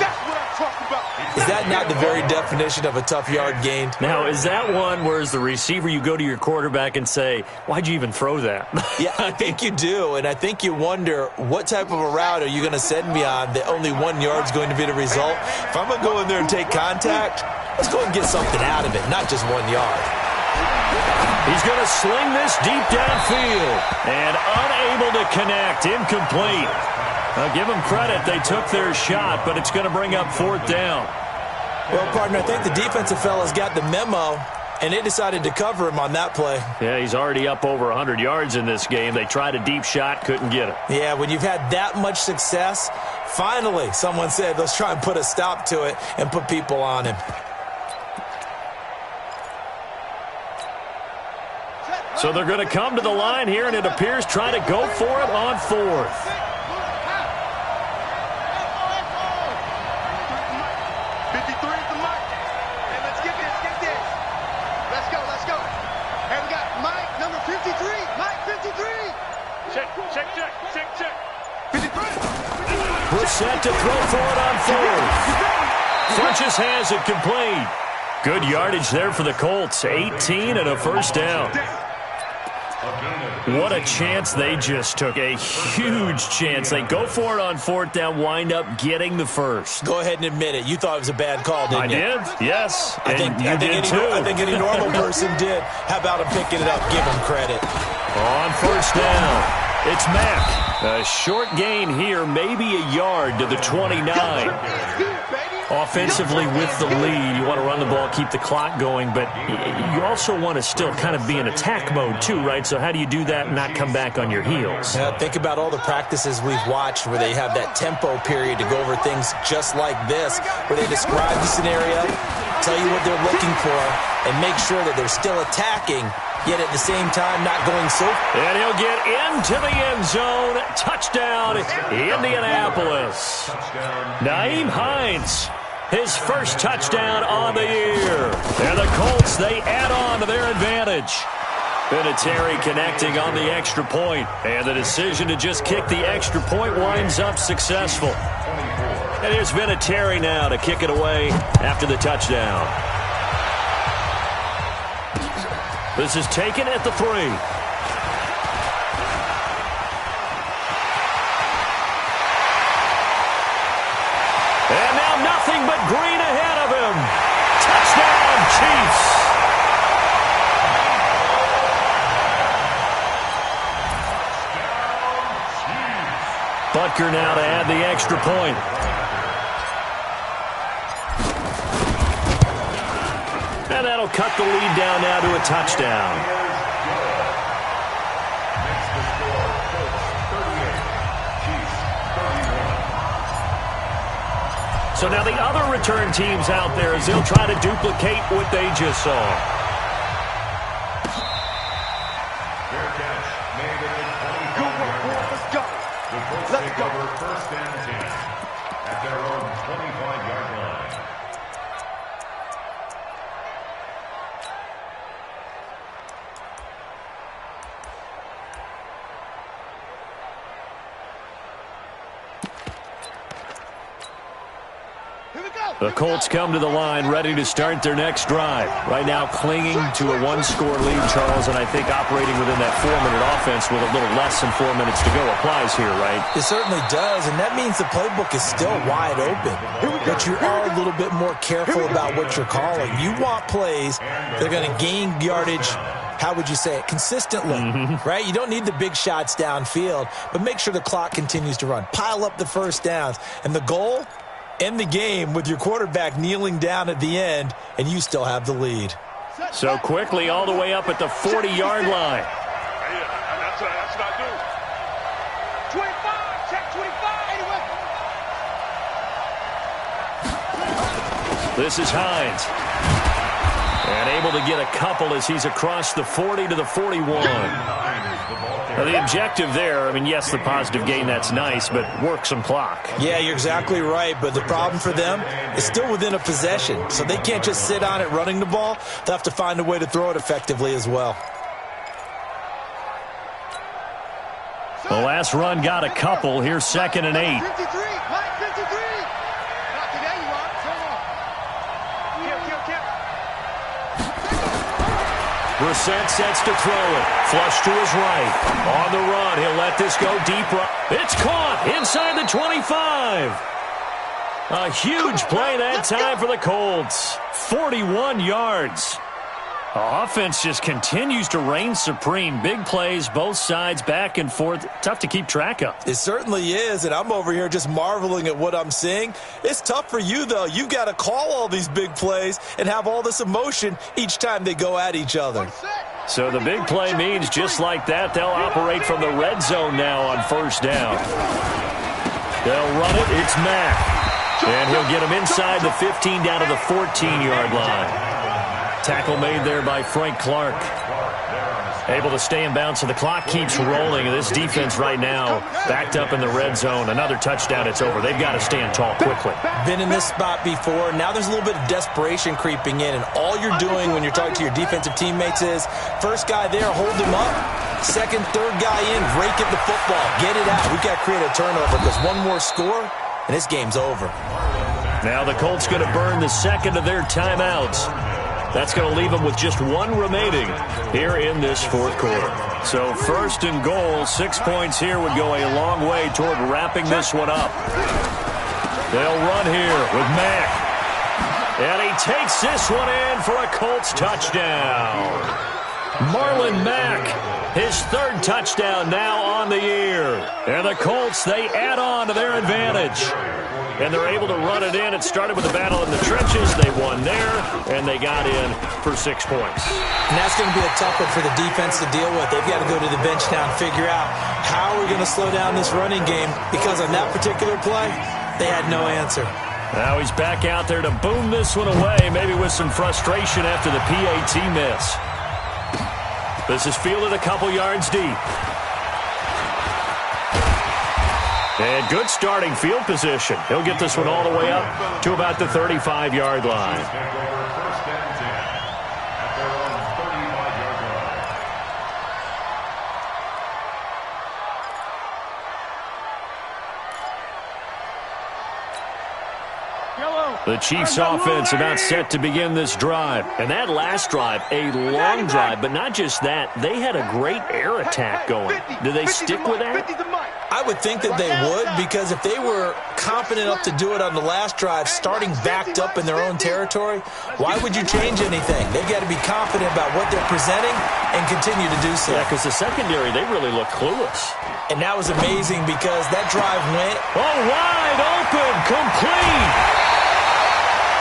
That's what I'm talking about. Is that not the very definition of a tough yard gained? Now, is that one where as the receiver you go to your quarterback and say, why'd you even throw that? Yeah, I think you do, and I think you wonder what type of a route are you going to send me on that only 1 yard's going to be the result? If I'm going to go in there and take contact, let's go and get something out of it, not just 1 yard. He's going to sling this deep downfield and unable to connect. Incomplete. Now, give them credit. They took their shot, but it's going to bring up 4th down. Well, partner, I think the defensive fellas got the memo, and they decided to cover him on that play. Yeah, he's already up over 100 yards in this game. They tried a deep shot, couldn't get it. Yeah, when you've had that much success, finally someone said, let's try and put a stop to it and put people on him. So they're going to come to the line here, and it appears trying to go for it on 4th. 53 at the mark. Hey, let's get this. Let's go. Hey, we got Mike, number 53. Mike, 53. Check. 53. Brissett to throw for it on 4th. Funches has it complete. Good yardage there for the Colts. 18 and a 1st down. What a chance they just took. A huge chance. They go for it on 4th down, wind up getting the first. Go ahead and admit it. You thought it was a bad call, didn't you? I did, yes. I think any normal person did. How about him picking it up? Give him credit. On 1st down, it's Mack. A short gain here, maybe a yard to the 29. Offensively with the lead, you want to run the ball, keep the clock going, but you also want to still kind of be in attack mode too, right? So how do you do that and not come back on your heels? Yeah, think about all the practices we've watched where they have that tempo period to go over things just like this, where they describe the scenario, tell you what they're looking for, and make sure that they're still attacking, yet at the same time not going so. And he'll get into the end zone. Touchdown, Indianapolis. Nyheim Hines, his first touchdown on the year. And the Colts, they add on to their advantage. Vinatieri connecting on the extra point. And the decision to just kick the extra point winds up successful. And here's Vinatieri now to kick it away after the touchdown. This is taken at the 3. And now nothing but green ahead of him. Touchdown, Chiefs. Butker now to add the extra point. And that'll cut the lead down now to a touchdown. So now the other return teams out there as they'll try to duplicate what they just saw. Fair catch made at the 25-yard line. Let's go. The Colts take over 1st and 10 at their own 25-yard line. The Colts come to the line ready to start their next drive. Right now clinging to a one-score lead, Charles, and I think operating within that 4-minute offense with a little less than 4 minutes to go applies here, right? It certainly does, and that means the playbook is still wide open. But you are a little bit more careful about what you're calling. You want plays that are going to gain yardage, how would you say it, consistently, right? You don't need the big shots downfield, but make sure the clock continues to run. Pile up the first downs. And the goal? End the game with your quarterback kneeling down at the end, and you still have the lead. So quickly all the way up at the 40-yard line. That's what I do. 25, check 25. This is Hines. And able to get a couple as he's across the 40 to the 41. Now, the objective there, I mean, yes, the positive gain, that's nice, but work some clock. Yeah, you're exactly right, but the problem for them is still within a possession, so they can't just sit on it running the ball. They'll have to find a way to throw it effectively as well. The last run got a couple. Here's 2nd and 8. 53, Mike, 53. Not today, you are. Turn on. Brissett sets to throw it. Flush to his right. On the run. He'll let this go deep. It's caught inside the 25. A huge play that time for the Colts. 41 yards. Offense just continues to reign supreme. Big plays, both sides, back and forth. Tough to keep track of. It certainly is, and I'm over here just marveling at what I'm seeing. It's tough for you, though. You've got to call all these big plays and have all this emotion each time they go at each other. So the big play means just like that, they'll operate from the red zone now on first down. They'll run it. It's Mack. And he'll get him inside the 15 down to the 14-yard line. Tackle made there by Frank Clark. Able to stay in bounds, so the clock keeps rolling. This defense right now backed up in the red zone. Another touchdown, it's over. They've got to stand tall quickly. Been in this spot before. Now there's a little bit of desperation creeping in, and all you're doing when you're talking to your defensive teammates is first guy there, hold him up. Second, third guy in, rake at the football. Get it out. We've got to create a turnover because one more score, and this game's over. Now the Colts going to burn the second of their timeouts. That's going to leave them with just one remaining here in this fourth quarter. So 1st and goal, 6 points here would go a long way toward wrapping this one up. They'll run here with Mack. And he takes this one in for a Colts touchdown. Marlon Mack, his 3rd touchdown now on the year. And the Colts, they add on to their advantage. And they're able to run it in. It started with a battle in the trenches. They won there, and they got in for 6 points. And that's going to be a tough one for the defense to deal with. They've got to go to the bench now and figure out how we're going to slow down this running game, because on that particular play, they had no answer. Now he's back out there to boom this one away, maybe with some frustration after the PAT miss. This is fielded a couple yards deep. And good starting field position. He'll get this one all the way up to about the 35-yard line. The Chiefs offense about set to begin this drive. And that last drive, a long drive, but not just that. They had a great air attack going. Do they stick with that? I would think that they would, because if they were confident enough to do it on the last drive, starting backed up in their own territory, why would you change anything? They've got to be confident about what they're presenting and continue to do so. Yeah, because the secondary, they really look clueless. And that was amazing because that drive went wide open, complete.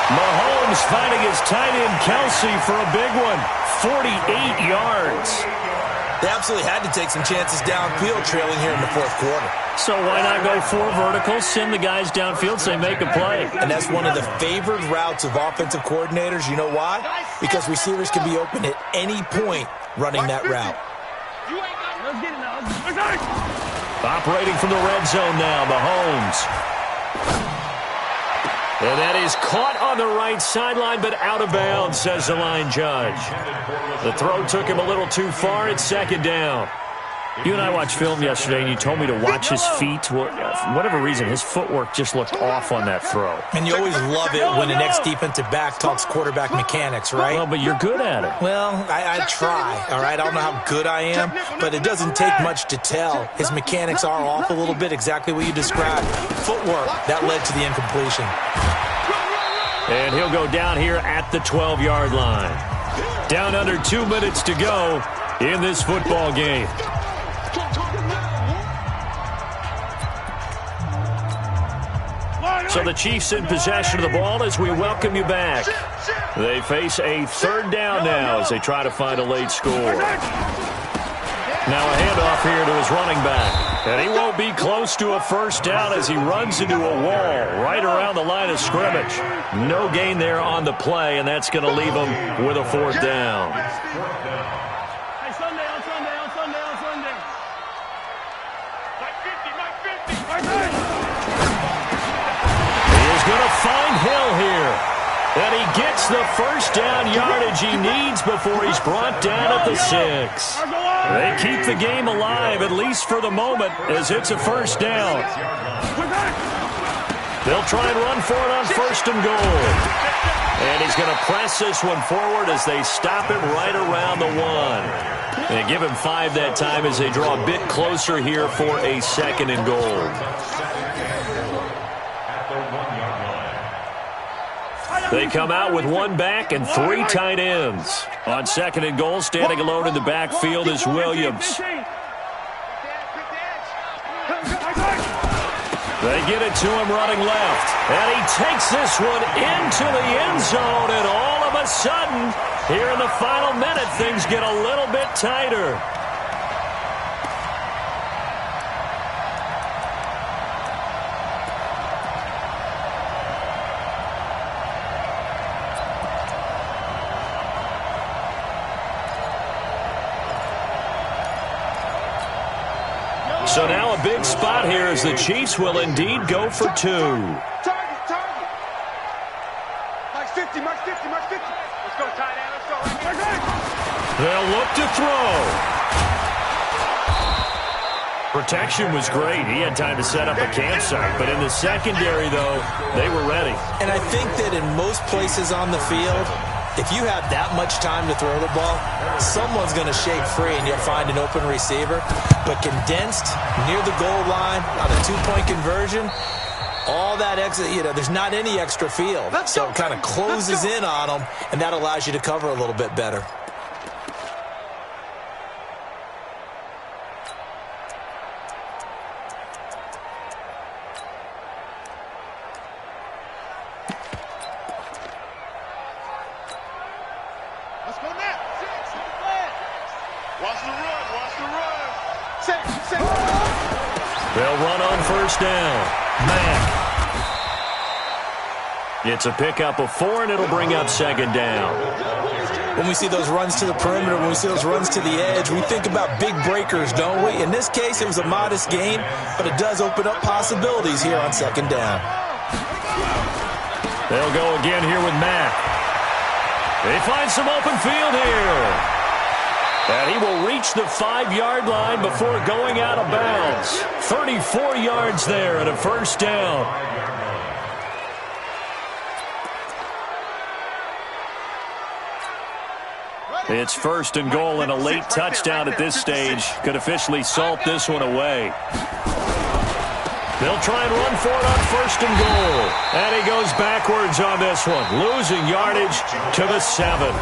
Mahomes finding his tight end Kelsey for a big one. 48 yards. They absolutely had to take some chances downfield trailing here in the fourth quarter. So why not go 4 verticals, send the guys downfield, say make a play. And that's one of the favored routes of offensive coordinators. You know why? Because receivers can be open at any point running that route. Operating from the red zone now, Mahomes. And that is caught on the right sideline, but out of bounds, says the line judge. The throw took him a little too far. It's 2nd down. You and I watched film yesterday, and you told me to watch his feet. Well, for whatever reason, his footwork just looked off on that throw. And you always love it when an ex-defensive back talks quarterback mechanics, right? Well, but you're good at it. Well, I try, all right? I don't know how good I am, but it doesn't take much to tell. His mechanics are off a little bit, exactly what you described. Footwork, that led to the incompletion. And he'll go down here at the 12-yard line. Down under 2 minutes to go in this football game. So the Chiefs in possession of the ball as we welcome you back. They face a third down now as they try to find a late score. Now a handoff here to his running back. And he won't be close to a first down as he runs into a wall right around the line of scrimmage. No gain there on the play, and that's going to leave him with a fourth down. Hey, Sunday. Mike 50. Going to find Hill here. And he gets the first down yardage he needs before he's brought down at the 6. They keep the game alive, at least for the moment, as it's a first down. They'll try and run for it on first and goal. And he's going to press this one forward as they stop him right around the 1. They give him 5 that time as they draw a bit closer here for a second and goal. They come out with one back and 3 tight ends. On second and goal, standing alone in the backfield is Williams. They get it to him running left. And he takes this one into the end zone. And all of a sudden, here in the final minute, things get a little bit tighter. So now a big spot here as the Chiefs will indeed go for 2. Target. Mike 50. Let's go, tight end. Let's go. They'll look to throw. Protection was great. He had time to set up a campsite. But in the secondary, though, they were ready. And I think that in most places on the field, if you have that much time to throw the ball, someone's going to shake free and you'll find an open receiver. But condensed near the goal line on a 2-point conversion, all that exit, there's not any extra field. So it kind of closes in on them, and that allows you to cover a little bit better. They'll run on first down. Mack. It's a pickup of 4, and it'll bring up second down. When we see those runs to the perimeter, when we see those runs to the edge, we think about big breakers, don't we? In this case, it was a modest gain, but it does open up possibilities here on second down. They'll go again here with Mack. They find some open field here. And he will reach the 5-yard line before going out of bounds. 34 yards there and a first down. It's first and goal, and a late touchdown at this stage could officially salt this one away. They'll try and run for it on first and goal. And he goes backwards on this one, losing yardage to the 7.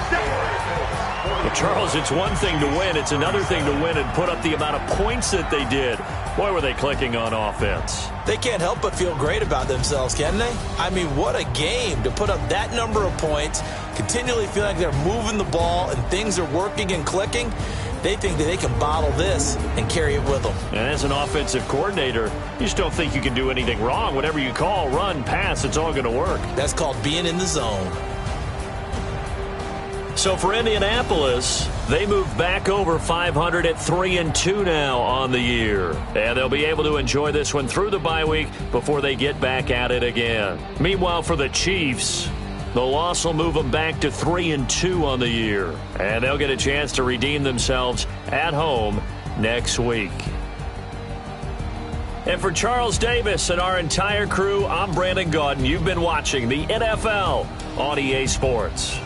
But Charles, it's one thing to win. It's another thing to win and put up the amount of points that they did. Boy, were they clicking on offense. They can't help but feel great about themselves, can they? I mean, what a game to put up that number of points, continually feel like they're moving the ball and things are working and clicking. They think that they can bottle this and carry it with them. And as an offensive coordinator, you just don't think you can do anything wrong. Whatever you call, run, pass, it's all going to work. That's called being in the zone. So for Indianapolis, they move back over 500 at 3-2 now on the year. And they'll be able to enjoy this one through the bye week before they get back at it again. Meanwhile, for the Chiefs, the loss will move them back to 3-2 on the year. And they'll get a chance to redeem themselves at home next week. And for Charles Davis and our entire crew, I'm Brandon Gaudin. You've been watching the NFL on EA Sports.